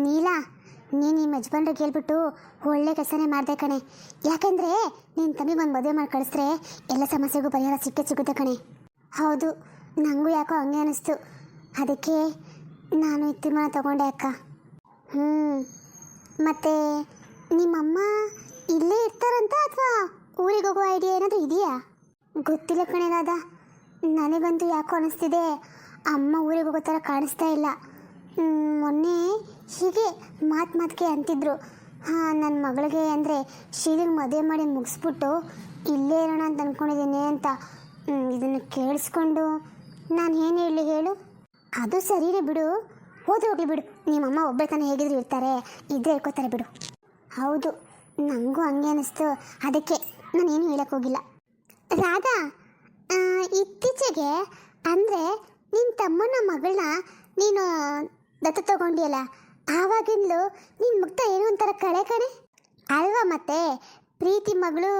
ನೀಲಾ, ನೀನು ನಿಮ್ಮ ಯಜಮಾನ್ರಿಗೆ ಹೇಳ್ಬಿಟ್ಟು ಒಳ್ಳೆ ಕೆಲಸನೇ ಮಾಡಿದೆ ಕಣೆ. ಯಾಕೆಂದರೆ ನಿನ್ನ ತಮ್ಮಿಗೆ ಒಂದು ಮದುವೆ ಮಾಡಿ ಕಳಿಸ್ರೆ ಎಲ್ಲ ಸಮಸ್ಯೆಗೂ ಪರಿಹಾರ ಸಿಗುತ್ತೆ ಕಣೆ. ಹೌದು, ನನಗೂ ಯಾಕೋ ಹಂಗೆ ಅನ್ನಿಸ್ತು. ಅದಕ್ಕೆ ನಾನು ಈ ತೀರ್ಮಾನ ತಗೊಂಡೆ ಅಕ್ಕ. ಮತ್ತು ನಿಮ್ಮಮ್ಮ ಇಲ್ಲೇ ಇರ್ತಾರಂತ ಅಥವಾ ಊರಿಗೆ ಹೋಗೋ ಐಡಿಯಾ ಏನಾದರೂ ಇದೆಯಾ? ಗೊತ್ತಿಲ್ಲ ಕಣೆಗಾದ. ನನಗಂತೂ ಯಾಕೋ ಅನ್ನಿಸ್ತಿದೆ ಅಮ್ಮ ಊರಿಗೆ ಹೋಗೋ ಥರ ಕಾಣಿಸ್ತಾ ಇಲ್ಲ. ಮೊನ್ನೆ ಹೀಗೆ ಮಾತಿಗೆ ಅಂತಿದ್ರು, ನನ್ನ ಮಗಳಿಗೆ ಅಂದರೆ ಶೀಲಿಗೆ ಮದುವೆ ಮಾಡಿ ಮುಗಿಸ್ಬಿಟ್ಟು ಇಲ್ಲೇ ಇರೋಣ ಅಂತ ಅಂದ್ಕೊಂಡಿದ್ದೀನಿ ಅಂತ. ಇದನ್ನು ಕೇಳಿಸ್ಕೊಂಡು ನಾನು ಏನು ಹೇಳಲಿ ಹೇಳು? ಅದು ಸರಿನೇ ಬಿಡು, ಹೋಗ್ಲಿ ಬಿಡು. ನಿಮ್ಮಮ್ಮ ಒಬ್ಬೇ ತಾನೇ ಹೇಗಿದ್ರು ಇರ್ತಾರೆ, ಇದ್ದೇ ಹೇಳ್ಕೊತಾರೆ ಬಿಡು. ಹೌದು, ನನಗೂ ಹಂಗೆ ಅನ್ನಿಸ್ತು. ಅದಕ್ಕೆ ನಾನೇನು ಹೇಳೋಕ್ಕೋಗಿಲ್ಲ. ರಾಧಾ, ಇತ್ತೀಚೆಗೆ ಅಂದರೆ ನಿನ್ನ ತಮ್ಮನ ಮಗಳನ್ನ ನೀನು ದತ್ತು ತಗೊಂಡಿಯಲ್ಲ, ಆವಾಗಿಂದಲೂ ನಿನ್ನ ಮುಗ್ಧ ಏನೋ ಒಂಥರ ಕಣೆ ಅಲ್ವಾ? ಮತ್ತೆ ಪ್ರೀತಿ ಮಗಳು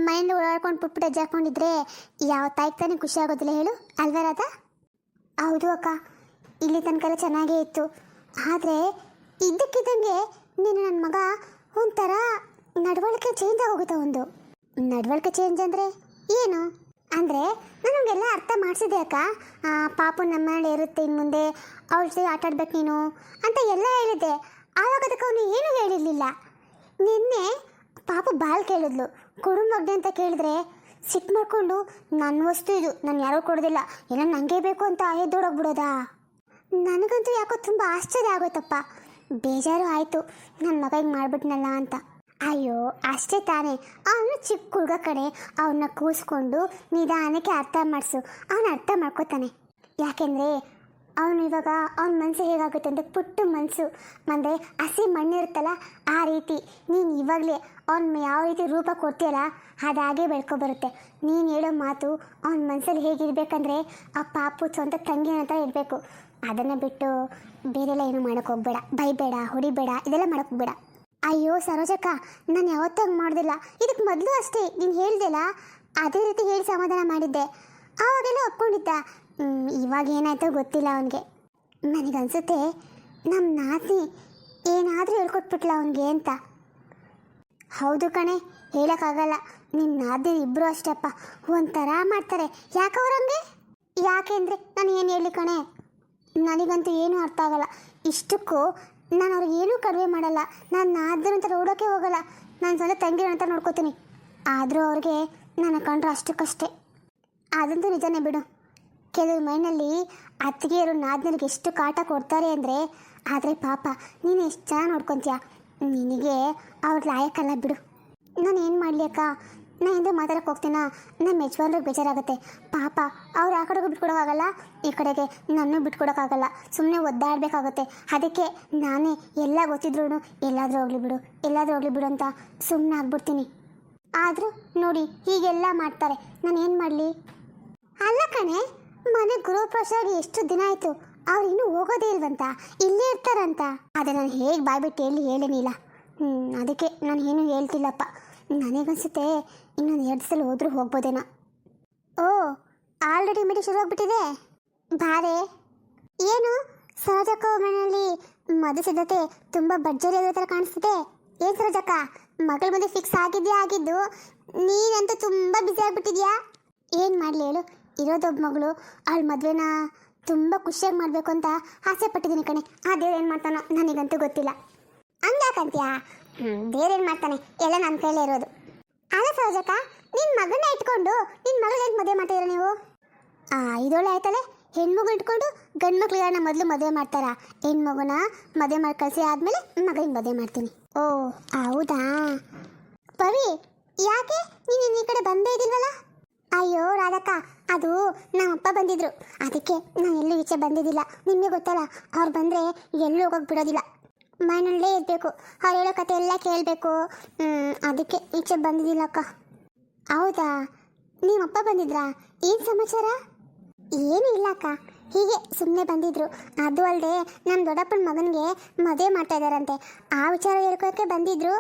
ಮೈಂಡ್ ಓಡಾಡ್ಕೊಂಡು ಪುಟ್ಟ ಹೆಜ್ಜೆ ಹಾಕ್ಕೊಂಡಿದ್ರೆ ಯಾವ ತಾಯಿಗೆ ತಾನೇ ಖುಷಿ ಆಗೋದಿಲ್ಲ ಹೇಳು, ಅಲ್ವಾ ರಾಧಾ? ಹೌದು ಅಕ್ಕ, ಇಲ್ಲಿ ತನಕ ಚೆನ್ನಾಗೇ ಇತ್ತು. ಆದರೆ ಇದ್ದಕ್ಕಿದ್ದಂಗೆ ನೀನು ನನ್ನ ಮಗ ಒಂಥರ ನಡವಳಿಕೆ ಚೇಂಜ್ ಆಗೋಗುತ್ತೆ. ಒಂದು ನಡವಳಿಕೆ ಚೇಂಜ್ ಅಂದರೆ ಏನು ಅಂದರೆ ನನಗೆಲ್ಲ ಅರ್ಥ ಮಾಡಿಸಿದೆ ಅಕ್ಕ. ಪಾಪು ನಮ್ಮ ಮನೇಲಿ ಇರುತ್ತೆ, ಇನ್ನು ಮುಂದೆ ಅವ್ರ ಜೊತೆ ಆಟ ಆಡ್ಬೇಕು ನೀನು ಅಂತ ಎಲ್ಲ ಹೇಳಿದ್ದೆ. ಆವಾಗ ಅದಕ್ಕೆ ಅವನು ಏನೂ ಹೇಳಿರಲಿಲ್ಲ. ನಿನ್ನೆ ಪಾಪು ಬಾಲ್ ಕೇಳಿದ್ಲು, ಕೊಡು ಮಗ್ನೆ ಅಂತ ಕೇಳಿದ್ರೆ ಸಿಟ್ಟು ಮಾಡ್ಕೊಂಡು ನನ್ನ ವಸ್ತು ಇದು, ನಾನು ಯಾರೋ ಕೊಡೋದಿಲ್ಲ, ಎಲ್ಲ ನನಗೆ ಬೇಕು ಅಂತ ಎದ್ದೋಡೋಗ್ಬಿಡೋದಾ? ನನಗಂತೂ ಯಾಕೋ ತುಂಬ ಆಶ್ಚರ್ಯ ಆಗೋಯ್ತಪ್ಪ. ಬೇಜಾರು ಆಯಿತು, ನನ್ನ ಮಗ ಹಿಂಗೆ ಮಾಡಿಬಿಟ್ನಲ್ಲ ಅಂತ. ಅಯ್ಯೋ ಅಷ್ಟೇ ತಾನೇ, ಅವನು ಚಿಕ್ಕ ಹುಡುಗ ಕಡೆ, ಅವನ್ನ ಕೂರಿಸ್ಕೊಂಡು ನಿಧಾನಕ್ಕೆ ಅರ್ಥ ಮಾಡಿಸು, ಅವನು ಅರ್ಥ ಮಾಡ್ಕೋತಾನೆ. ಯಾಕೆಂದರೆ ಅವನು ಇವಾಗ ಅವನ ಮನಸ್ಸು ಹೇಗಾಗುತ್ತೆ ಅಂದರೆ ಪುಟ್ಟ ಮನಸ್ಸು, ಅಂದರೆ ಹಸಿ ಮಣ್ಣಿರುತ್ತಲ್ಲ ಆ ರೀತಿ. ನೀನು ಇವಾಗಲೇ ಅವನ ಯಾವ ರೀತಿ ರೂಪ ಕೊಡ್ತೀಯಲ್ಲ ಅದಾಗೆ ಬೆಳ್ಕೊಬರುತ್ತೆ. ನೀನು ಹೇಳೋ ಮಾತು ಅವನ ಮನಸ್ಸಲ್ಲಿ ಹೇಗಿರ್ಬೇಕಂದ್ರೆ ಆ ಪಾಪು ಸ್ವಂತ ತಂಗಿ ಅಂತ ಇರಬೇಕು. ಅದನ್ನು ಬಿಟ್ಟು ಬೇರೆಲ್ಲ ಏನು ಮಾಡೋಕ್ಕೆ ಹೋಗ್ಬೇಡ, ಬೈಬೇಡ, ಹೊಡಿಬೇಡ, ಇದೆಲ್ಲ ಮಾಡೋಕ್ಕೆ ಹೋಗ್ಬೇಡ. ಅಯ್ಯೋ ಸರೋಜಕ್ಕ, ನಾನು ಯಾವತ್ತೂ ಹಂಗೆ ಮಾಡೋದಿಲ್ಲ. ಇದಕ್ಕೆ ಮೊದಲು ಅಷ್ಟೇ ನೀನು ಹೇಳ್ದೆಲ್ಲ ಅದೇ ರೀತಿ ಹೇಳಿ ಸಮಾಧಾನ ಮಾಡಿದ್ದೆ, ಆವಾಗೆಲ್ಲ ಒಪ್ಕೊಂಡಿದ್ದ. ಇವಾಗ ಏನಾಯ್ತೋ ಗೊತ್ತಿಲ್ಲ ಅವನಿಗೆ. ನನಗನ್ಸುತ್ತೆ ನಮ್ಮ ನಾದಿನಿ ಏನಾದರೂ ಹೇಳ್ಕೊಟ್ಬಿಟ್ಲ ಅವನಿಗೆ ಅಂತ. ಹೌದು ಕಣೆ, ಹೇಳೋಕ್ಕಾಗಲ್ಲ. ನಿಮ್ಮ ನಾದಿನಿ ಇಬ್ಬರು ಅಷ್ಟಪ್ಪ, ಒಂಥರ ಮಾಡ್ತಾರೆ. ಯಾಕವ್ರಂಗೆ? ಯಾಕೆಂದರೆ ನಾನು ಏನು ಹೇಳಿ ಕಣೆ, ನನಗಂತೂ ಏನೂ ಅರ್ಥ ಆಗಲ್ಲ. ಇಷ್ಟಕ್ಕೂ ನಾನು ಅವ್ರಿಗೆ ಏನೂ ಕಡಿಮೆ ಮಾಡಲ್ಲ. ನಾನು ನಾದಿನ ಅಂತ ನೋಡೋಕ್ಕೆ ಹೋಗಲ್ಲ, ನಾನು ಸ್ವಂತ ತಂಗಿರ ಅಂತ ನೋಡ್ಕೋತೀನಿ. ಆದರೂ ಅವ್ರಿಗೆ ನನ್ನ ಕಂಡ್ರೆ ಅಷ್ಟಕ್ಕಷ್ಟೇ. ಅದಂತೂ ನಿಜನೇ ಬಿಡು. ಕೆಲವು ಮೈನಲ್ಲಿ ಅತ್ತಿಗೆಯರು ನಾದಿನಿಗೆ ಎಷ್ಟು ಕಾಟ ಕೊಡ್ತಾರೆ ಅಂದರೆ, ಆದರೆ ಪಾಪ ನೀನು ಎಷ್ಟು ಚೆನ್ನಾಗಿ ನೋಡ್ಕೊತೀಯ, ನಿನಗೆ ಅವ್ರ ಲಾಯಕ್ಕಲ್ಲ ಬಿಡು. ನಾನು ಏನು ಮಾಡಲಿ ಅಕ್ಕ, ನಾನು ಹಿಂದೆ ಮಾತಾಡೋಕ್ಕೆ ಹೋಗ್ತೀನ, ನಮ್ಮ ಯಜಮಾನ್ರಿಗೆ ಬೇಜಾರಾಗುತ್ತೆ. ಪಾಪ ಅವ್ರು ಆ ಕಡೆಗೂ ಬಿಟ್ಕೊಡೋಕ್ಕಾಗಲ್ಲ, ಈ ಕಡೆಗೆ ನನ್ನೂ ಬಿಟ್ಕೊಡೋಕ್ಕಾಗಲ್ಲ. ಸುಮ್ಮನೆ ಒದ್ದಾಡಬೇಕಾಗುತ್ತೆ. ಅದಕ್ಕೆ ನಾನೇ ಎಲ್ಲ ಗೊತ್ತಿದ್ರು ಎಲ್ಲಾದರೂ ಹೋಗಲಿ ಬಿಡು ಅಂತ ಸುಮ್ಮನೆ ಆಗ್ಬಿಡ್ತೀನಿ. ಆದರೂ ನೋಡಿ ಹೀಗೆಲ್ಲ ಮಾಡ್ತಾರೆ, ನಾನು ಏನು ಮಾಡಲಿ? ಅಲ್ಲ ಕಣೆ, ಮನೆ ಗೃಹಪ್ರವೇಶ ಎಷ್ಟು ದಿನ ಆಯಿತು, ಅವ್ರು ಇನ್ನೂ ಹೋಗೋದೇ ಇಲ್ವಂತ, ಇಲ್ಲೇ ಇರ್ತಾರಂತ. ಆದರೆ ನಾನು ಹೇಗೆ ಬಾಯ್ಬಿಟ್ಟು ಹೇಳೇನಿಲ್ಲ. ಅದಕ್ಕೆ ನಾನು ಏನೂ ಹೇಳ್ತಿಲ್ಲಪ್ಪ. ನನಗನ್ಸುತ್ತೆ ಇನ್ನೊಂದು 2 ಸಲ ಹೋದರೂ ಹೋಗ್ಬೋದೇನೋ. ಓ, ಆಲ್ರೆಡಿ ಮೀಟಿಂಗ್ ಶುರು ಹೋಗ್ಬಿಟ್ಟಿದೆ. ಬಾರೆ. ಏನು ಸರೋಜಕ್ಕ ಮನೆಯಲ್ಲಿ ಮದುವೆ ಸಿದ್ಧತೆ ತುಂಬ ಭರ್ಜರಿ ಆಗೋ ಥರ ಕಾಣಿಸ್ತಿದೆ. ಏನು ಸರೋಜಕ್ಕ, ಮಗಳ ಮದುವೆ ಫಿಕ್ಸ್ ಆಗಿದ್ದು, ನೀನಂತೂ ತುಂಬ ಬ್ಯುಸಿ ಆಗಿಬಿಟ್ಟಿದ್ಯಾ. ಏನು ಮಾಡಲಿ ಹೇಳು, ಇರೋದೊಬ್ಬ ಮಗಳು, ಅವಳ ಮದುವೆನ ತುಂಬ ಖುಷಿಯಾಗಿ ಮಾಡಬೇಕು ಅಂತ ಆಸೆ ಪಟ್ಟಿದ್ದೀನಿ ಕಣೆ. ಆ ದೇವ್ರು ಏನು ಮಾಡ್ತಾನೋ ನನಗಂತೂ ಗೊತ್ತಿಲ್ಲ. ಹಂಗಾಕಂತೀಯಾ? ದೇವ್ರೇನು ಮಾಡ್ತಾನೆ, ಎಲ್ಲ ನನ್ನ ಕೈಲೇ ಇರೋದು. ಅಲ್ಲ ಸರೋಜಕ್ಕ, ನಿನ್ನ ಮಗನ ಇಟ್ಕೊಂಡು ನಿನ್ನ ಮಗಳೇನು ಮದುವೆ ಮಾಡ್ತೀರ ನೀವು? ಇದೊಳ್ಳೆ ಆಯ್ತಲ್ಲೇ, ಹೆಣ್ಮಗು ಇಟ್ಕೊಂಡು ಗಂಡು ಮಕ್ಳಿಗಾರನ್ನ ಮೊದಲು ಮದುವೆ ಮಾಡ್ತಾರಾ? ಹೆಣ್ಮಗುನ ಮದುವೆ ಮಾಡಿ ಕಳಿಸಿ ಆದಮೇಲೆ ಮಗಳಿಗೆ ಮದುವೆ ಮಾಡ್ತೀನಿ. ಓ ಹೌದಾ ಪವಿ, ಯಾಕೆ ನೀನು ಈ ಕಡೆ ಬಂದೇ ಇದ್ದಿಲ್ವಲ್ಲ? ಅಯ್ಯೋ ರಾಧಕ್ಕ, ಅದು ನಮ್ಮಪ್ಪ ಬಂದಿದ್ರು, ಅದಕ್ಕೆ ನಾನು ಎಲ್ಲೂ ಈಚೆ ಬಂದಿದ್ದಿಲ್ಲ. ನಿಮಗೆ ಗೊತ್ತಲ್ಲ, ಅವ್ರು ಬಂದರೆ ಎಲ್ಲೂ ಹೋಗೋಕೆ ಬಿಡೋದಿಲ್ಲ, ಮನೆಯಲ್ಲೇ ಇರಬೇಕು, ಅವ್ರು ಹೇಳೋ ಕತೆ ಎಲ್ಲ ಕೇಳಬೇಕು. ಅದಕ್ಕೆ ಈಚೆ ಬಂದಿದ್ದಿಲ್ಲಕ್ಕ. ಹೌದಾ, ನಿಮ್ಮಪ್ಪ ಬಂದಿದ್ರಾ? ಏನು ಸಮಾಚಾರ? ಏನೂ ಇಲ್ಲ ಅಕ್ಕ, ಹೀಗೆ ಸುಮ್ಮನೆ ಬಂದಿದ್ರು. ಅದು ಅಲ್ಲದೆ ನಮ್ಮ ದೊಡ್ಡಪ್ಪನ ಮಗನಿಗೆ ಮದುವೆ ಮಾಡ್ತಾ ಇದ್ದಾರಂತೆ, ಆ ವಿಚಾರ ಹೇಳ್ಕೊಳಕ್ಕೆ ಬಂದಿದ್ರು.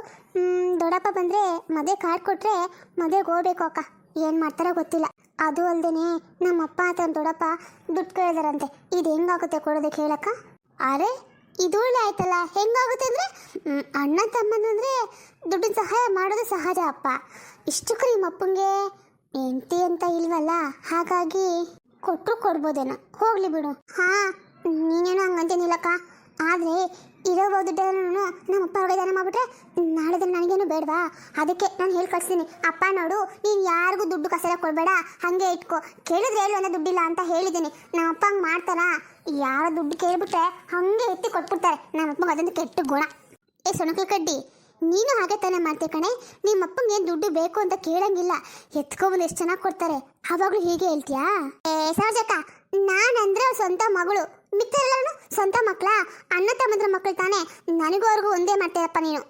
ದೊಡ್ಡಪ್ಪ ಬಂದರೆ ಮದುವೆ ಕಾರ್ಡ್ ಕೊಟ್ಟರೆ ಮದುವೆಗೆ ಹೋಗ್ಬೇಕು ಅಕ್ಕ. ಏನು ಮಾಡ್ತಾರೋ ಗೊತ್ತಿಲ್ಲ. ಅದು ಅಲ್ಲದೆ ನಮ್ಮಪ್ಪ ಅಂತ ನಮ್ಮ ದೊಡ್ಡಪ್ಪ ದುಡ್ಡು ಕೇಳಿದಾರಂತೆ. ಇದು ಹೆಂಗಾಗುತ್ತೆ ಕೊಡೋದಕ್ಕೆ ಹೇಳಕ್ಕ? ಅರೆ ಇದು ಒಳ್ಳೆ ಆಯ್ತಲ್ಲ. ಹೆಂಗಾಗುತ್ತೆ ಅಂದರೆ ಅಣ್ಣ ತಮ್ಮನಂದರೆ ದುಡ್ಡಿನ ಸಹಾಯ ಮಾಡೋದು ಸಹಜ ಅಪ್ಪ. ಇಷ್ಟಕ್ಕೂ ನಿಮ್ಮ ಅಪ್ಪಂಗೆ ಹೆಂಡತಿ ಅಂತ ಇಲ್ವಲ್ಲ, ಹಾಗಾಗಿ ಕೊಟ್ಟರು ಕೊಡ್ಬೋದೇನೋ. ಹೋಗ್ಲಿ ಬಿಡು. ಹಾಂ, ನೀನೇನೋ ಹಂಗಂತೇನಿಲ್ಲಕ್ಕ. ಆದರೆ ಇರೋ ದುಡ್ಡನ್ನು ನಮ್ಮ ಅಪ್ಪ ಅವ್ರಿಗೆ ದಾನ ಮಾಡಿಬಿಟ್ರೆ ನಾಳೆ ದಿನ ನನಗೇನು ಬೇಡವಾ? ಅದಕ್ಕೆ ನಾನು ಹೇಳಿ ಕಳಿಸ್ತೀನಿ. ಅಪ್ಪ ನೋಡು, ನೀನು ಯಾರಿಗೂ ದುಡ್ಡು ಕಸರ ಕೊಡಬೇಡ, ಹಾಗೆ ಇಟ್ಕೋ. ಕೇಳಿದ್ರೆ ಹೇಳು ಅಂದರೆ ದುಡ್ಡಿಲ್ಲ ಅಂತ ಹೇಳಿದ್ದೀನಿ. ನಮ್ಮ ಅಪ್ಪ ಹಂಗೆ ಮಾಡ್ತಾರಾ? ಯಾರ ದುಡ್ಡು ಕೇಳಿಬಿಟ್ರೆ ಹಾಗೆ ಎತ್ತಿ ಕೊಟ್ಬಿಡ್ತಾರೆ. ನಮ್ಮ ಅಪ್ಪಂಗೆ ಅದೊಂದು ಕೆಟ್ಟ ಗುಣ. ಏ ಸೊಣಕಲ್ ಕಡ್ಡಿ, ನೀನು ಹಾಗೆ ತಾನೇ ಮಾಡ್ತೀಯ ಕಣೆ. ನಿಮ್ಮ ಅಪ್ಪಂಗೆ ಏನು ದುಡ್ಡು ಬೇಕು ಅಂತ ಕೇಳಂಗಿಲ್ಲ, ಎತ್ಕೊಬಂದು ಎಷ್ಟು ಚೆನ್ನಾಗಿ ಕೊಡ್ತಾರೆ. ಆವಾಗಲೂ ಹೀಗೆ ಹೇಳ್ತೀಯಾ? ಏ ಸಹಜಕ್ಕ, ನಾನಂದ್ರೆ ಸ್ವಂತ ಮಗಳು, ಮಿಕ್ಕರೆಲ್ಲರೂ ಸ್ವಂತ ಮಕ್ಕಳ, ಅಣ್ಣ ತಮ್ಮಂದ್ರ ಮಕ್ಕಳು ತಾನೇ. ನನಗೂ ಅವ್ರಿಗೂ ಒಂದೇ ಮಾಡ್ತೀರಪ್ಪ ನೀನು.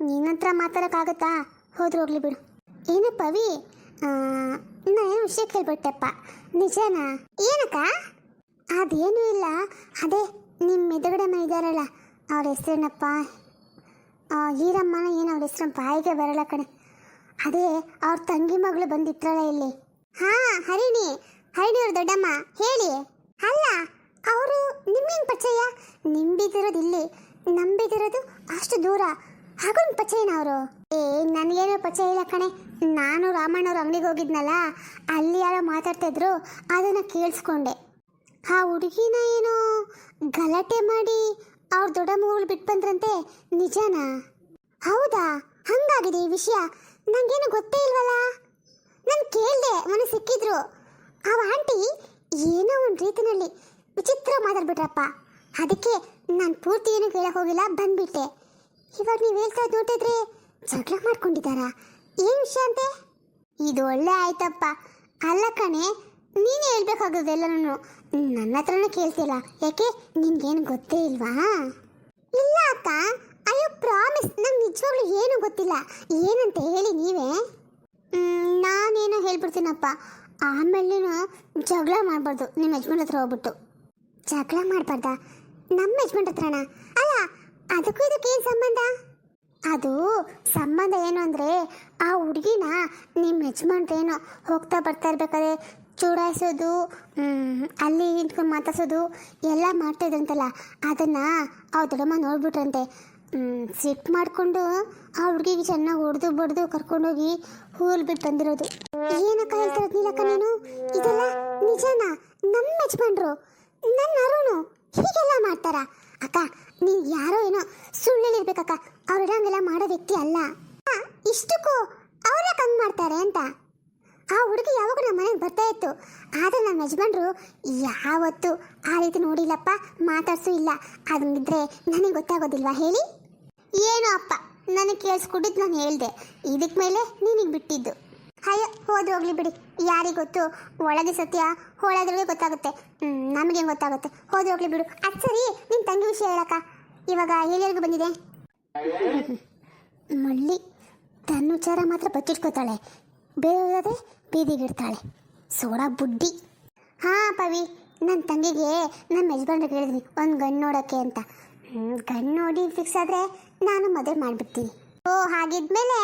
ನಿನ್ನತ್ರ ಮಾತಾಡೋಕ್ಕಾಗತ್ತಾ? ಹೋದ್ರು ಹೋಗ್ಲಿ ಬಿಡು. ಏನು ಪವಿ, ನಾನೇನು ವಿಷಯ ಕೇಳ್ಬಿಟ್ಟೆಪ್ಪ. ನಿಜನಾ? ಏನಕ್ಕ? ಅದೇನೂ ಇಲ್ಲ. ಅದೇ ನಿಮ್ಮ ಎದುರುಗಡೆ ಇದ್ದಾರಲ್ಲ, ಅವ್ರ ಹೆಸರೇನಪ್ಪ? ಈರಮ್ಮನ ಏನು ಅವ್ರ ಹೆಸರು ಬಾಯಿಗೆ ಬರಲ್ಲ ಕಣೆ. ಅದೇ ಅವ್ರ ತಂಗಿ ಮಗಳು ಬಂದಿಟ್ರಲ್ಲ ಇಲ್ಲಿ. ಹಾಂ, ಹರಿಣಿ ಅವ್ರ ದೊಡ್ಡಮ್ಮ. ಹೇಳಿ. ಅಲ್ಲ, ಅವರು ನಿಮ್ಗೇನು ಪರಿಚಯ? ನಿಂಬಿದಿರೋದು ಇಲ್ಲಿ, ನಂಬಿದಿರೋದು ಅಷ್ಟು ದೂರ. ಹಾಗೊಂದು ಪರಿಚಯನ ಅವರು? ಏ ನನಗೇನು ಪರಿಚಯ ಇಲ್ಲ ಕಣೆ. ನಾನು ರಾಮಣ್ಣವ್ರ ಅಂಗಡಿಗೆ ಹೋಗಿದ್ನಲ್ಲ, ಅಲ್ಲಿ ಯಾರೋ ಮಾತಾಡ್ತಾಯಿದ್ರು, ಅದನ್ನು ಕೇಳಿಸ್ಕೊಂಡೆ. ಆ ಹುಡುಗಿನ ಏನೋ ಗಲಾಟೆ ಮಾಡಿ ಅವ್ರ ದೊಡ್ಡ ಮಗಳು ಬಿಟ್ಟು ಬಂದ್ರಂತೆ, ನಿಜನಾ? ಹೌದಾ? ಹಂಗಾಗಿದೆ ಈ ವಿಷಯ. ನನಗೇನು ಗೊತ್ತೇ ಇಲ್ವಲ್ಲ. ನಾನು ಕೇಳಿದೆ, ಮನೆ ಸಿಕ್ಕಿದ್ರು. ಆ ಆಂಟಿ ಏನೋ ಒಂದು ರೀತಿಯಲ್ಲಿ ವಿಚಿತ್ರ ಮಾತಾಡ್ಬಿಟ್ರಪ್ಪ. ಅದಕ್ಕೆ ನಾನು ಪೂರ್ತಿ ಏನು ಕೇಳಕ್ಕೆ ಹೋಗಿಲ್ಲ, ಬಂದ್ಬಿಟ್ಟೆ. ಇವಾಗ ನೀವು ಹೇಳ್ತಾ ನೋಡಿದ್ರೆ ಜಗಳ ಮಾಡ್ಕೊಂಡಿದ್ದಾರಾ? ಏನು ವಿಷಯ ಅಂತೆ? ಇದು ಒಳ್ಳೆ ಆಯ್ತಪ್ಪ. ಅಲ್ಲ ಕಣೆ, ನೀನೇ ಹೇಳ್ಬೇಕಾಗೋದು ಎಲ್ಲನೂ. ನನ್ನ ಹತ್ರನೂ ಕೇಳ್ತಿಲ್ಲ. ಯಾಕೆ, ನಿನ್ಗೇನು ಗೊತ್ತೇ ಇಲ್ವಾ? ಇಲ್ಲ ಅಕ್ಕ. ಅಯ್ಯೋ ಪ್ರಾಮಿಸ್, ನಂಗೆ ನಿಜವಾಗ್ಲೂ ಏನೂ ಗೊತ್ತಿಲ್ಲ. ಏನಂತ ಹೇಳಿ ನೀವೇ. ನಾನೇನೋ ಹೇಳ್ಬಿಡ್ತೀನಪ್ಪ. ಆಮೇಲೆ ನೀನು ಜಗಳ ಮಾಡಬಾರ್ದು ನಿಮ್ಮ ಯಜಮಾನ್ ಹತ್ರ ಹೋಗ್ಬಿಟ್ಟು. ಜಗಳ ಮಾಡಬಾರ್ದಾ? ನಮ್ಮ ಯಜಮಾನ್ ಹತ್ರನಾ? ಅಲ್ಲ, ಅದಕ್ಕೂ ಇದಕ್ಕೇನು ಸಂಬಂಧ? ಅದು ಸಂಬಂಧ ಏನು ಅಂದರೆ, ಆ ಹುಡುಗಿನ ನಿಮ್ಮ ಯಜಮಾನ್ರೇನೋ ಹೋಗ್ತಾ ಬರ್ತಾ ಇರ್ಬೇಕಾದ್ರೆ ಚೂಡಾಯಿಸೋದು, ಅಲ್ಲಿ ನಿಂತ್ಕೊಂಡು ಮಾತಾಡ್ಸೋದು ಎಲ್ಲ ಮಾಡ್ತಾಯಿದ್ರಂತಲ್ಲ, ಅದನ್ನು ಆ ದೊಡ್ಡಮ್ಮ ನೋಡ್ಬಿಟ್ರಂತೆ. ಸಿಟ್ಟು ಮಾಡಿಕೊಂಡು ಆ ಹುಡುಗಿಗೆ ಚೆನ್ನಾಗಿ ಹೊಡೆದು ಬಡ್ದು ಕರ್ಕೊಂಡೋಗಿ ಹೂಲ್ ಬಿಟ್ಟು ಬಂದಿರೋದು. ಏನಕ್ಕ ಹೇಳ್ತಿರೋದು ನೀಲಕ್ಕ ನೀನು? ಇದೆಲ್ಲ ನಿಜನಾ? ನಮ್ಮ ಯಜಮಾನ್ರು, ನನ್ನ ಅರುಣು ಹೀಗೆಲ್ಲ ಮಾಡ್ತಾರಾ? ಅಕ್ಕ, ನೀನು ಯಾರೋ ಏನೋ ಸುಳ್ಳಲ್ಲಿರ್ಬೇಕಕ್ಕ. ಅವ್ರು ಇಡಂಗೆಲ್ಲ ಮಾಡೋ ವ್ಯಕ್ತಿ ಅಲ್ಲ. ಇಷ್ಟಕ್ಕೂ ಅವ್ರೇ ಹಂಗೆ ಮಾಡ್ತಾರೆ ಅಂತ. ಆ ಹುಡುಗಿ ಯಾವಾಗ ನಮ್ಮ ಮನೆಗೆ ಬರ್ತಾ ಇತ್ತು, ಆದರೆ ನಮ್ಮ ಯಜಮಾನ್ರು ಯಾವತ್ತೂ ಆ ರೀತಿ ನೋಡಿಲ್ಲಪ್ಪ, ಮಾತಾಡ್ಸೂ ಇಲ್ಲ. ಅದಂಗಿದ್ರೆ ನನಗೆ ಗೊತ್ತಾಗೋದಿಲ್ವಾ ಹೇಳಿ? ಏನೋ ಅಪ್ಪ, ನನಗೆ ಕೇಳಿಸ್ಕೊಟ್ಟಿದ್ದು ನಾನು ಹೇಳಿದೆ. ಇದಕ್ಕೆ ಮೇಲೆ ನಿನಗೆ ಬಿಟ್ಟಿದ್ದು. ಅಯ್ಯೋ ಹೋದ್ರೆ ಹೋಗ್ಲಿ ಬಿಡಿ. ಯಾರಿಗೆ ಗೊತ್ತು? ಒಳಗೆ ಸತ್ಯ ಹೊಳದ್ರಿಗೆ ಗೊತ್ತಾಗುತ್ತೆ, ನಮಗೇನು ಗೊತ್ತಾಗುತ್ತೆ? ಹೋದ್ರೆ ಹೋಗ್ಲಿ ಬಿಡು. ಅದು ಸರಿ, ನಿನ್ನ ತಂಗಿ ವಿಷಯ ಹೇಳಕ್ಕ. ಇವಾಗ ಎಲ್ಲಿವರೆಗೂ ಬಂದಿದೆ? ಮಳ್ಳಿ ತನ್ನ ವಿಚಾರ ಮಾತ್ರ ಬಚ್ಚಿಟ್ಕೋತಾಳೆ, ಬೇರೆಯವರಾದರೆ ಬೀದಿಗಿಡ್ತಾಳೆ. ಸೋಡಾ ಬುಡ್ಡಿ. ಹಾಂ ಪವಿ, ನನ್ನ ತಂಗಿಗೆ ನಮ್ಮ ಯಜಮಾನ್ರಿಗೆ ಹೇಳಿದ್ವಿ ಒಂದು ಗಂಡು ನೋಡೋಕ್ಕೆ ಅಂತ. ಗಂಡು ನೋಡಿ ಫಿಕ್ಸ್ ಆದರೆ ನಾನು ಮದುವೆ ಮಾಡಿಬಿಡ್ತೀನಿ. ಓ, ಹಾಗಿದ್ಮೇಲೆ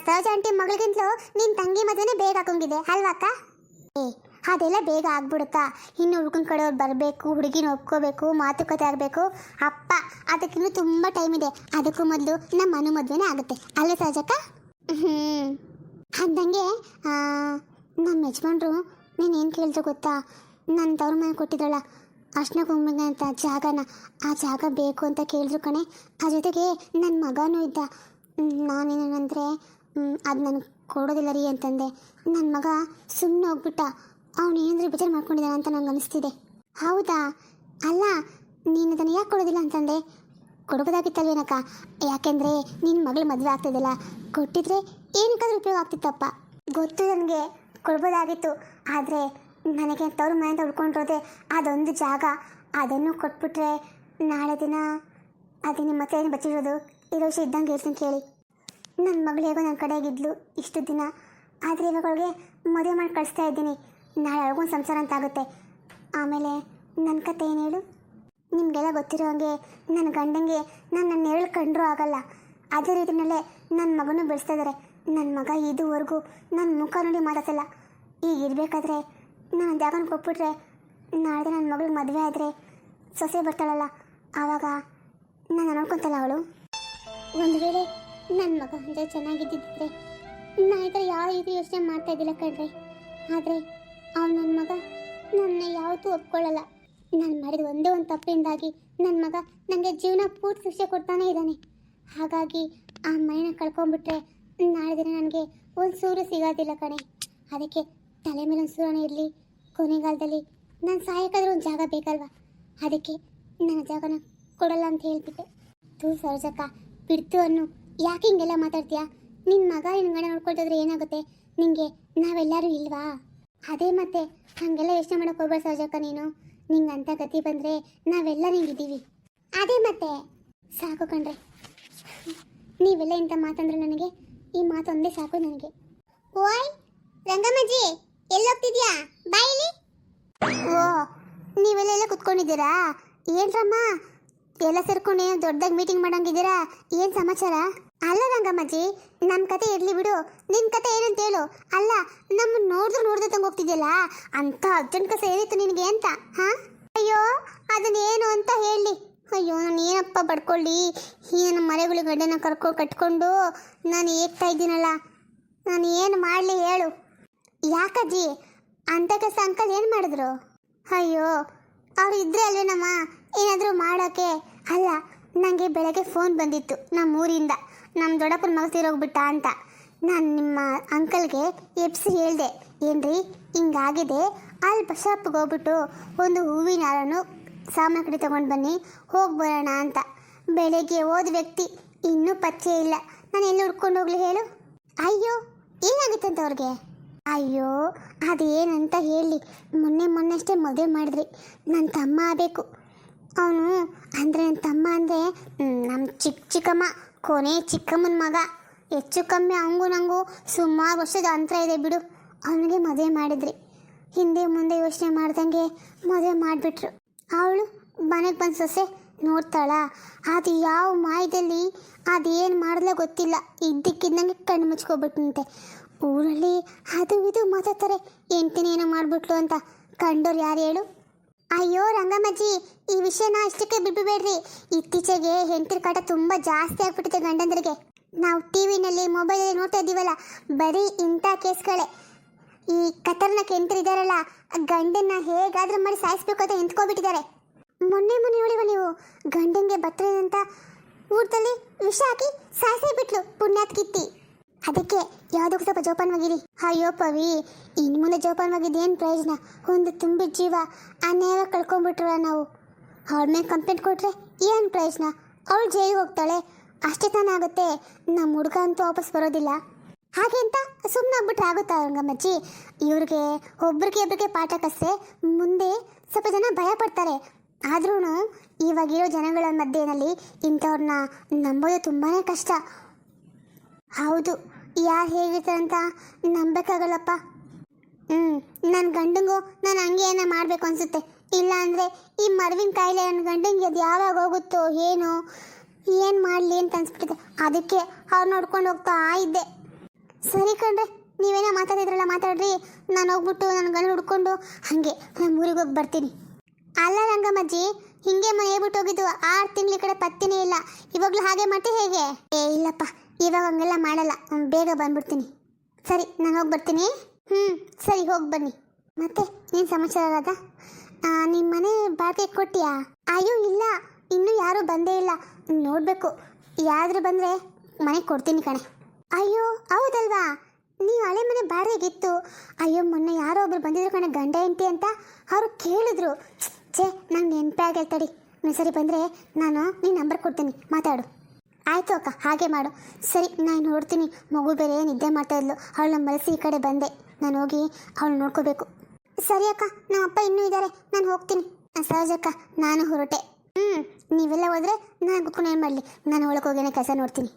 ಸರೋಜ ಆಂಟಿ ಮಗಳಿಗಿಂತಲೂ ನಿನ್ನ ತಂಗಿ ಮದುವೆನೇ ಬೇಗ ಹಾಕೊಂಗಿದೆ ಅಲ್ವಾಕ್ಕ? ಏ ಅದೆಲ್ಲ ಬೇಗ ಆಗ್ಬಿಡುತ್ತಾ? ಇನ್ನು ಹುಡುಗನ ಕಡೆಯವ್ರು ಬರಬೇಕು, ಹುಡುಗಿನ ಒಪ್ಕೋಬೇಕು, ಮಾತುಕತೆ ಆಗಬೇಕು. ಅಪ್ಪ, ಅದಕ್ಕಿನ್ನೂ ತುಂಬ ಟೈಮ್ ಇದೆ. ಅದಕ್ಕೂ ಮೊದಲು ನಮ್ಮ ಮನು ಮದುವೆನೇ ಆಗುತ್ತೆ ಅಲ್ಲೇ ಸಹಜಕ್ಕ? ಅಂದಂಗೆ ನಮ್ಮ ಯಜಮಾನ್ರು ನೀನು ಏನು ಕೇಳಿದ್ರು ಗೊತ್ತಾ? ನನ್ನ ತವ್ರ ಮನೆ ಕೊಟ್ಟಿದ್ದಾಳ ಅರ್ಶಿನ ಕುಂಕುಮ ಅಂತ ಜಾಗನ, ಆ ಜಾಗ ಬೇಕು ಅಂತ ಕೇಳಿದ್ರು ಕಣೆ. ಆ ಜೊತೆಗೆ ನನ್ನ ಮಗನೂ ಇದ್ದ. ನಾನೇನಂದರೆ ಅದು ನನಗೆ ಕೊಡೋದಿಲ್ಲ ರೀ ಅಂತಂದೆ. ನನ್ನ ಮಗ ಸುಮ್ಮನೆ ಹೋಗ್ಬಿಟ್ಟ. ಅವನು ಏನಂದ್ರೆ ವಿಚಾರ ಮಾಡ್ಕೊಂಡಿದ್ದಾನೆ ಅಂತ ನಂಗೆ ಅನಿಸ್ತಿದೆ. ಹೌದಾ? ಅಲ್ಲ, ನೀನು ಅದನ್ನು ಯಾಕೆ ಕೊಡೋದಿಲ್ಲ ಅಂತಂದೆ? ಕೊಡ್ಬೋದಾಗಿತ್ತಲ್ವೇನಕ್ಕ? ಯಾಕೆಂದರೆ ನಿನ್ನ ಮಗಳು ಮದುವೆ ಆಗ್ತಿದ್ದಲ್ಲ, ಕೊಟ್ಟಿದ್ರೆ ಏನಕ್ಕಾದ್ರೂ ಉಪಯೋಗ ಆಗ್ತಿತ್ತಪ್ಪ. ಗೊತ್ತು ನನಗೆ, ಕೊಡ್ಬೋದಾಗಿತ್ತು. ಆದರೆ ನನಗೆ ತವ್ರ ಮನೆಯಿಂದ ಉಳ್ಕೊಂಡಿರೋದೆ ಅದೊಂದು ಜಾಗ. ಅದನ್ನು ಕೊಟ್ಬಿಟ್ರೆ ನಾಳೆ ದಿನ ಅದು ನಿಮ್ಮ ಮತ್ತೆ ಏನು ಬಚ್ಚಿರೋದು ಇರೋ ವಿಷಯ ಇದ್ದಂಗೆ ಹೇಳ್ತೀನಿ ಕೇಳಿ. ನನ್ನ ಮಗಳು ಹೇಗೋ ನನ್ನ ಕಡೆಗಿದ್ಲು ಇಷ್ಟು ದಿನ, ಆದರೆ ಇವಾಗ ಅವಳಿಗೆ ಮದುವೆ ಮಾಡಿ ಕಳಿಸ್ತಾ ಇದ್ದೀನಿ. ನಾಳೆ ಅವಳಿಗೊಂದು ಸಂಸಾರ ಅಂತ ಆಗುತ್ತೆ. ಆಮೇಲೆ ನನ್ನ ಕತೆ ಏನು ಹೇಳು? ನಿಮಗೆಲ್ಲ ಗೊತ್ತಿರೋ ಹಾಗೆ ನನ್ನ ಗಂಡಂಗೆ ನನ್ನ ನೆರಳು ಕಂಡ್ರೂ ಆಗಲ್ಲ. ಅದೇ ರೀತಿಯಲ್ಲೇ ನನ್ನ ಮಗನೂ ಬೆಳೆಸ್ತಾ ಇದ್ದಾರೆ. ನನ್ನ ಮಗ ಇದುವರೆಗೂ ನನ್ನ ಮುಖ ನೋಡಿ ಮಾತಾಡ್ಸಲ್ಲ. ಈಗ ಇರಬೇಕಾದ್ರೆ ನಾನು ಜಾಗನ ಕೊಟ್ಬಿಟ್ರೆ ನಾಳೆ ನನ್ನ ಮಗಳಿಗೆ ಮದುವೆ ಆದರೆ ಸೊಸೆ ಬರ್ತಾಳಲ್ಲ ಆವಾಗ ನಾನು ನೋಡ್ಕೊತಲ್ಲ ಅವಳು. ಒಂದು ವೇಳೆ ನನ್ನ ಮಗ ಅಂದರೆ ಚೆನ್ನಾಗಿದ್ದಿದ್ರೆ ನಾ ಈ ಥರ ಯಾವ ರೀತಿ ಯೋಚನೆ ಮಾಡ್ತಾ ಇದ್ದಿಲ್ಲ ಕಣ್ರಿ. ಆದರೆ ಅವ್ನು ನನ್ನ ಮಗ ನನ್ನ ಯಾವತ್ತೂ ಒಪ್ಕೊಳ್ಳಲ್ಲ. ನಾನು ಮಾಡಿದ ಒಂದೇ ಒಂದು ತಪ್ಪಿಂದಾಗಿ ನನ್ನ ಮಗ ನನಗೆ ಜೀವನ ಪೂರ್ತಿ ಶಿಕ್ಷೆ ಕೊಡ್ತಾನೇ ಇದ್ದಾನೆ. ಹಾಗಾಗಿ ಆ ಮನೆನ ಕಳ್ಕೊಂಡ್ಬಿಟ್ರೆ ನಾಳೆ ದಿನ ನನಗೆ ಒಂದು ಸೂರು ಸಿಗೋದಿಲ್ಲ ಕಣೆ. ಅದಕ್ಕೆ ತಲೆ ಮೇಲೆ ಒಂದು ಸೂರನೇ ಇರಲಿ, ಕೊನೆಗಾಲದಲ್ಲಿ ನಾನು ಸಾಯೋಕ್ಕಾದ್ರೂ ಒಂದು ಜಾಗ ಬೇಕಲ್ವ, ಅದಕ್ಕೆ ನನ್ನ ಜಾಗನ ಕೊಡಲ್ಲ ಅಂತ ಹೇಳ್ಬಿಟ್ಟೆ. ತೂ ಸರೋಜಕ್ಕ, ಬಿಡ್ತು ಅನ್ನು ಯಾಕೆ ಹಿಂಗೆಲ್ಲ ಮಾತಾಡ್ತೀಯಾ? ನಿನ್ನ ಮಗ ನಿನ್ನ ಗಂಡ ನೋಡ್ಕೊಳ್ತಿದ್ರೆ ಏನಾಗುತ್ತೆ? ನಿನಗೆ ನಾವೆಲ್ಲರೂ ಇಲ್ವಾ? ಅದೇ ಮತ್ತೆ ಹಾಗೆಲ್ಲ ಯೋಚನೆ ಮಾಡೋಕೆ ಹೋಗ್ಬೇಡ ಸರೋಜಕ್ಕ ನೀನು. ನಿಂಗೆ ಅಂತ ಗತಿ ಬಂದರೆ ನಾವೆಲ್ಲ ನಿಂಗಿದ್ದೀವಿ. ಅದೇ ಮತ್ತೆ ಸಾಕು ಕಣ್ರೆ, ನೀವೆಲ್ಲ ಇಂಥ ಮಾತಂದ್ರೆ ನನಗೆ ಈ ಮಾತು ಒಂದೇ ಸಾಕು ನನಗೆ. ಓಯ್ ರಂಗಮ್ಮಜ್ಜಿ, ಎಲ್ಲೋಗ್ತಿದ್ಯಾ? ಬಾಯಿಲಿ. ಓ, ನೀವೆಲ್ಲ ಕುತ್ಕೊಂಡಿದ್ದೀರಾ? ಏನ್ರಮ್ಮ ಎಲ್ಲ ಸೇರ್ಕೊಂಡು ಏನು ದೊಡ್ಡದಾಗಿ ಮೀಟಿಂಗ್ ಮಾಡಂಗಿದ್ದೀರಾ? ಏನು ಸಮಾಚಾರ? ಅಲ್ಲ ರಂಗಮ್ಮಜ್ಜಿ, ನಮ್ಮ ಕತೆ ಇರಲಿ ಬಿಡು, ನಿನ್ನ ಕತೆ ಏನಂತ ಹೇಳು. ಅಲ್ಲ, ನಮ್ಮನ್ನು ನೋಡಿದ್ರೆ ತಂಗ ಹೋಗ್ತಿದ್ಯಲ್ಲ, ಅಂತ ಅರ್ಜೆಂಟ್ ಕಸ ಏನಿತ್ತು ನಿನಗೆ ಅಂತ? ಹಾಂ, ಅಯ್ಯೋ ಅದನ್ನೇನು ಅಂತ ಹೇಳಿ. ಅಯ್ಯೋ ನಾನು ಏನಪ್ಪ ಬಡ್ಕೊಳ್ಳಿ, ಈ ನನ್ನ ಮರೆಗಳು ಗಡ್ಡನ ಕಟ್ಕೊಂಡು ನಾನು ಏಗ್ತಾ ಇದ್ದೀನಲ್ಲ, ನಾನು ಏನು ಮಾಡಲಿ ಹೇಳು? ಯಾಕಜ್ಜಿ ಅಂಥ ಕೆಲಸ ಅಂಕಲ್ ಏನು ಮಾಡಿದ್ರು? ಅಯ್ಯೋ ಅವ್ರು ಇದ್ರೆ ಅಲ್ವೇನಮ್ಮ ಏನಾದರೂ ಮಾಡೋಕ್ಕೆ. ಅಲ್ಲ, ನನಗೆ ಬೆಳಗ್ಗೆ ಫೋನ್ ಬಂದಿತ್ತು ನಮ್ಮ ಊರಿಂದ, ನಮ್ಮ ದೊಡ್ಡಪ್ಪನ ಮಗ ತೀರೋಗ್ಬಿಟ್ಟ ಅಂತ. ನಾನು ನಿಮ್ಮ ಅಂಕಲ್ಗೆ ಎಬ್ಸಿ ಹೇಳಿದೆ, ಏನ್ರಿ ಹಿಂಗಾಗಿದೆ, ಅಲ್ಲಿ ಬಸ್ ಶಾಪ್ಗೆ ಹೋಗ್ಬಿಟ್ಟು ಒಂದು ಹೂವಿನ ಹಾರನ್ನು ಸಾಮಾನು ಕಡೆ ತೊಗೊಂಡು ಬನ್ನಿ, ಹೋಗಿ ಬರೋಣ ಅಂತ. ಬೆಳಗ್ಗೆ ಹೋದ ವ್ಯಕ್ತಿ ಇನ್ನೂ ಪರಿಚಯ ಇಲ್ಲ. ನಾನು ಎಲ್ಲಿ ಹುಡ್ಕೊಂಡು ಹೋಗ್ಲಿ ಹೇಳು? ಅಯ್ಯೋ ಏನಾಗುತ್ತಂತ ಅವ್ರಿಗೆ? ಅಯ್ಯೋ ಅದೇನಂತ ಹೇಳಿ, ಮೊನ್ನೆಷ್ಟೇ ಮದುವೆ ಮಾಡಿದ್ರಿ. ನನ್ನ ತಮ್ಮ ಆಗಬೇಕು ಅವನು. ಅಂದರೆ ನನ್ನ ತಮ್ಮ ಅಂದರೆ ನಮ್ಮ ಚಿಕ್ಕಮ್ಮ, ಕೊನೆ ಚಿಕ್ಕಮ್ಮನ ಮಗ. ಹೆಚ್ಚು ಕಮ್ಮಿ ಅವಂಗೂ ನನಗೂ ಸುಮಾರು ವರ್ಷದ ಅಂತರ ಇದೆ ಬಿಡು. ಅವನಿಗೆ ಮದುವೆ ಮಾಡಿದ್ರಿ. ಹಿಂದೆ ಮುಂದೆ ಯೋಚನೆ ಮಾಡ್ದಂಗೆ ಮದುವೆ ಮಾಡಿಬಿಟ್ರು. ಅವಳು ಮನೆಗೆ ಬಂದು ಸೊಸೆ ನೋಡ್ತಾಳ, ಅದು ಯಾವ ಮಾಯದಲ್ಲಿ ಅದೇನು ಮಾಡಿದ್ಲೋ ಗೊತ್ತಿಲ್ಲ, ಇದ್ದಕ್ಕಿದ್ದಂಗೆ ಕಣ್ಣು ಮುಚ್ಕೊಬಿಟ್ಟಂತೆ. ಊರಲ್ಲಿ ಅದು ಇದು ಮಾತಾಡ್ತಾರೆ, ಹೆಂಡ್ತಿನೇನೋ ಮಾಡಿಬಿಟ್ಲು ಅಂತ. ಕಂಡೋರು ಯಾರು ಹೇಳು? ಅಯ್ಯೋ ರಂಗಮ್ಮಜ್ಜಿ, ಈ ವಿಷಯನ ಅಷ್ಟಕ್ಕೆ ಬಿಟ್ಟುಬೇಡ್ರಿ. ಇತ್ತೀಚೆಗೆ ಹೆಂಡತಿರ ಕಾಟ ತುಂಬ ಜಾಸ್ತಿ ಆಗ್ಬಿಟ್ಟಿದೆ ಗಂಡಂದರಿಗೆ. ನಾವು ಟಿ ವಿನಲ್ಲಿ ಮೊಬೈಲಲ್ಲಿ ನೋಡ್ತಾ ಇದ್ದೀವಲ್ಲ, ಬರೀ ಇಂಥ ಕೇಸ್ಗಳೇ. ಈ ಕತರ್ನಕ್ಕೆ ಹೆಂಡ್ತಿರಿದ್ದಾರಲ್ಲ, ಗಂಡನ್ನ ಹೇಗಾದ್ರೂ ಮಾಡಿ ಸಾಯಿಸ್ಬೇಕು ಅಂತ ನಿಂತ್ಕೊಬಿಟ್ಟಿದ್ದಾರೆ. ಮೊನ್ನೆ ನೋಡಿವ ನೀವು, ಗಂಡಂಗೆ ಬರ್ತದೆ ಅಂತ ಊಟದಲ್ಲಿ ವಿಷ ಹಾಕಿ ಸಾಯಿಸೇ ಬಿಟ್ಲು ಪುಣ್ಯಾತ್ ಕಿತ್ತಿ. ಅದಕ್ಕೆ ಯಾವುದಕ್ಕೂ ಸ್ವಲ್ಪ ಜೋಪಾನವಾಗಿರಿ. ಅಯ್ಯೋ ಪವಿ, ಇನ್ನು ಮುಂದೆ ಜೋಪಾನವಾಗಿದ್ದು ಏನು ಪ್ರಯೋಜನ? ಒಂದು ತುಂಬಿದ ಜೀವ ಅನ್ಯಾಯವಾಗಿ ಕಳ್ಕೊಂಡ್ಬಿಟ್ರಲ್ಲ ನಾವು. ಅವಳ ಮೇಲೆ ಕಂಪ್ಲೇಂಟ್ ಕೊಟ್ಟರೆ ಏನು ಪ್ರಯೋಜನ? ಅವಳು ಜೈಲಿಗೆ ಹೋಗ್ತಾಳೆ, ಅಷ್ಟೇ ತಾನೇ ಆಗುತ್ತೆ. ನಮ್ಮ ಹುಡುಗ ಅಂತೂ ವಾಪಸ್ ಬರೋದಿಲ್ಲ. ಹಾಗೆ ಅಂತ ಸುಮ್ಮನೆ ಆಗ್ಬಿಟ್ರೆ ಆಗುತ್ತಾ ರಂಗಮ್ಮಜ್ಜಿ? ಇವ್ರಿಗೆ ಒಬ್ರಿಗೆ ಪಾಠ ಕಲಿಸೆ ಮುಂದೆ ಸ್ವಲ್ಪ ಜನ ಭಯ ಪಡ್ತಾರೆ. ಆದ್ರೂ ಇವಾಗಿರೋ ಜನಗಳ ಮಧ್ಯೆಯಲ್ಲಿ ಇಂಥವ್ರನ್ನ ನಂಬೋದು ತುಂಬಾ ಕಷ್ಟ. ಹೌದು, ಯಾರು ಹೇಗಿರ್ತಾರಂತ ನಂಬೇಕಾಗಲ್ಲಪ್ಪ. ನನ್ನ ಗಂಡಂಗೂ ನಾನು ಹಂಗೆ ಏನೋ ಮಾಡಬೇಕು ಅನಿಸುತ್ತೆ. ಇಲ್ಲ ಅಂದರೆ ಈ ಮರವಿನ ಕಾಯಿಲೆ ನನ್ನ ಗಂಡಂಗೆ ಅದು ಯಾವಾಗ ಹೋಗುತ್ತೋ ಏನೋ, ಏನು ಮಾಡಲಿ ಅಂತ ಅನ್ಸ್ಬಿಟ್ಟಿದೆ. ಅದಕ್ಕೆ ಅವ್ರು ನೋಡ್ಕೊಂಡು ಹೋಗ್ತಾ ಇದ್ದೆ. ಸರಿ ಕಣ್ರಿ, ನೀವೇನೋ ಮಾತಾಡಿದ್ರಲ್ಲ ಮಾತಾಡ್ರಿ. ನಾನು ಹೋಗ್ಬಿಟ್ಟು ನನ್ನ ಗಂಡ ಹುಡ್ಕೊಂಡು ಹಾಗೆ ನಮ್ಮ ಊರಿಗೆ ಹೋಗಿ ಬರ್ತೀನಿ. ಅಲ್ಲ ರಂಗಮ್ಮಜ್ಜಿ, ಹಿಂಗೆ ಮನೆ ಬಿಟ್ಟು ಹೋಗಿದ್ದು 6 ತಿಂಗಳ ಕಡೆ ಪತ್ತಿನೇ ಇಲ್ಲ. ಇವಾಗಲೂ ಹಾಗೆ ಮಾಡ್ತಿ ಹೇಗೆ? ಇಲ್ಲಪ್ಪ, ಇವಾಗ ಹಂಗೆಲ್ಲ ಮಾಡಲ್ಲ, ಬೇಗ ಬಂದ್ಬಿಡ್ತೀನಿ. ಸರಿ, ನಾನು ಹೋಗಿ ಬರ್ತೀನಿ. ಸರಿ, ಹೋಗಿ ಬನ್ನಿ. ಮತ್ತೆ ಏನು ಸಮಾಚಾರ ಅದ? ನಿಮ್ಮ ಮನೆ ಬಾಡಿಗೆ ಕೊಟ್ಟಿಯಾ? ಅಯ್ಯೋ ಇಲ್ಲ, ಇನ್ನೂ ಯಾರೂ ಬಂದೇ ಇಲ್ಲ. ನೋಡಬೇಕು, ಯಾರಾದರೂ ಬಂದರೆ ಮನೆಗೆ ಕೊಡ್ತೀನಿ ಕಣೆ. ಅಯ್ಯೋ ಹೌದಲ್ವಾ, ನೀವು ಹಳೆ ಮನೆ ಬಾಡಿಗೆಗಿತ್ತು. ಅಯ್ಯೋ ಮೊನ್ನೆ ಯಾರೋ ಒಬ್ರು ಬಂದಿದ್ರು ಕಣೆ, ಗಂಡ ಹೆಂಡತಿ ಅಂತ. ಅವರು ಕೇಳಿದ್ರು. ಛೇ, ನಂಗೆ ನೆನಪೇ ಆಗಲ್ಲ ತಡಿ. ನೀವು ಸರಿ ಬಂದರೆ ನಾನು ನಿನ್ನ ನಂಬರ್ ಕೊಡ್ತೀನಿ, ಮಾತಾಡು. ಆಯಿತು ಅಕ್ಕ, ಹಾಗೆ ಮಾಡು. ಸರಿ, ನಾನು ನೋಡ್ತೀನಿ. ಮಗು ಬೇರೆ ನಿದ್ದೆ ಮಾಡ್ತಾ ಇದ್ಲು, ಅವಳನ್ನ ಮರೆಸಿ ಈ ಕಡೆ ಬಂದೆ. ನಾನು ಹೋಗಿ ಅವಳು ನೋಡ್ಕೋಬೇಕು. ಸರಿ ಅಕ್ಕ, ನಮ್ಮಪ್ಪ ಇನ್ನೂ ಇದ್ದಾರೆ, ನಾನು ಹೋಗ್ತೀನಿ. ಸಹಜಕ್ಕ, ನಾನು ಹೊರಟೆ. ನೀವೆಲ್ಲ ಹೋದರೆ ನಾನು ಕುತ್ಕೊಂಡು ಏನು ಮಾಡಲಿ? ನಾನು ಒಳಗೆ ಹೋಗೇನೆ ಕೆಲಸ ನೋಡ್ತೀನಿ.